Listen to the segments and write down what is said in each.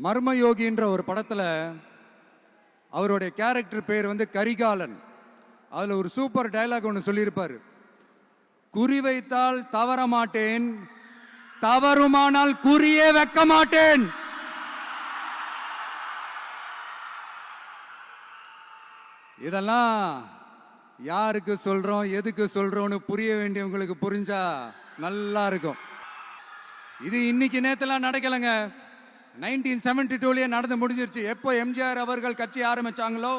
மர்மயோகின்ற ஒரு படத்துல அவருடைய கேரக்டர் பேர் வந்து கரிகாலன். அதுல ஒரு சூப்பர் டயலாக் ஒன்று சொல்லியிருப்பாரு. குறி வைத்தால் தவற மாட்டேன், தவறுமானால் குறியே வைக்க மாட்டேன். இதெல்லாம் யாருக்கு சொல்றோம், எதுக்கு சொல்றோம்னு புரிய வேண்டியவங்களுக்கு புரிஞ்சா நல்லா இருக்கும். இது இன்னைக்கு நேத்தெல்லாம் நடக்கலைங்க. 1972 நடந்து முடிஞ்சிருச்சு. எப்போ எம்ஜிஆர் அவர்கள் கட்சி ஆரம்பிச்சாங்களோ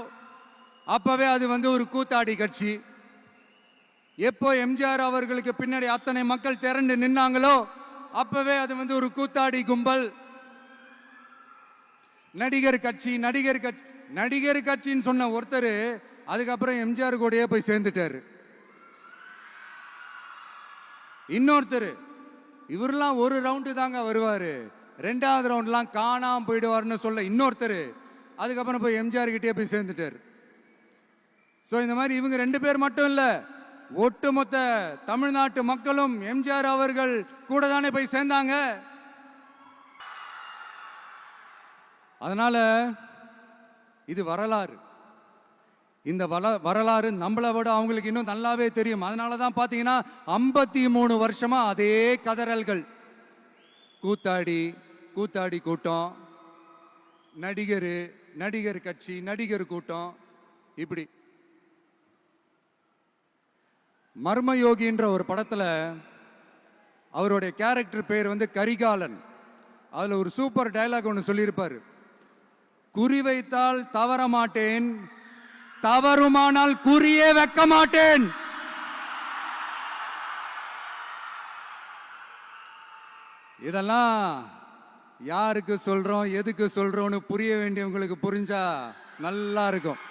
அப்பவே அது வந்து ஒரு கூத்தாடி கட்சி. எப்போ எம்ஜிஆர் அவர்களுக்கு பின்னாடி அத்தனை மக்கள் திரண்டு நின்னாங்களோ அப்பவே அது வந்து ஒரு கூத்தாடி கும்பல். நடிகர் கட்சி நடிகர் கட்சி நடிகர் கட்சின்னு சொன்ன ஒருத்தர் அதுக்கப்புறம் எம்ஜிஆர் கூடயே போய் சேர்ந்துட்டாரு. இன்னொருத்தர் இவரெல்லாம் ஒரு ரவுண்டு தாங்க வருவாரு, ரெண்டாவது ரவுண்ட்லாம் காணாம போயிடுவார்னு சொல்ல இன்னொருத்தர் அதுக்கப்புறம் போய் எம்ஜிஆர் கிட்டே போய் சேர்ந்துட்டார். ஸோ இந்த மாதிரி இவங்க ரெண்டு பேர் மட்டும் இல்லை, ஒட்டுமொத்த தமிழ்நாட்டு மக்களும் எம்ஜிஆர் அவர்கள் கூட தானே போய் சேர்ந்தாங்க. அதனால இது வரலாறு. இந்த வரலாறு நம்மளை விட அவங்களுக்கு இன்னும் நல்லாவே தெரியும். அதனால தான் பார்த்தீங்கன்னா 53 வருஷமா அதே கதறல்கள். கூத்தாடி கூத்தாடி கூட்டம், நடிகர் கட்சி நடிகர் கூட்டம், இப்படி. மர்மயோகின்ற ஒரு படத்துல அவருடைய கேரக்டர் பேர் வந்து கரிகாலன். அதுல ஒரு சூப்பர் டயலாக் ஒன்று சொல்லியிருப்பாரு. குறி வைத்தால் தவற மாட்டேன், தவறுமானால் குறியே வைக்க மாட்டேன். இதெல்லாம் யாருக்கு சொல்றோம், எதுக்கு சொல்றோம்னு புரிய வேண்டியவங்களுக்கு புரிஞ்சா நல்லா இருக்கும்.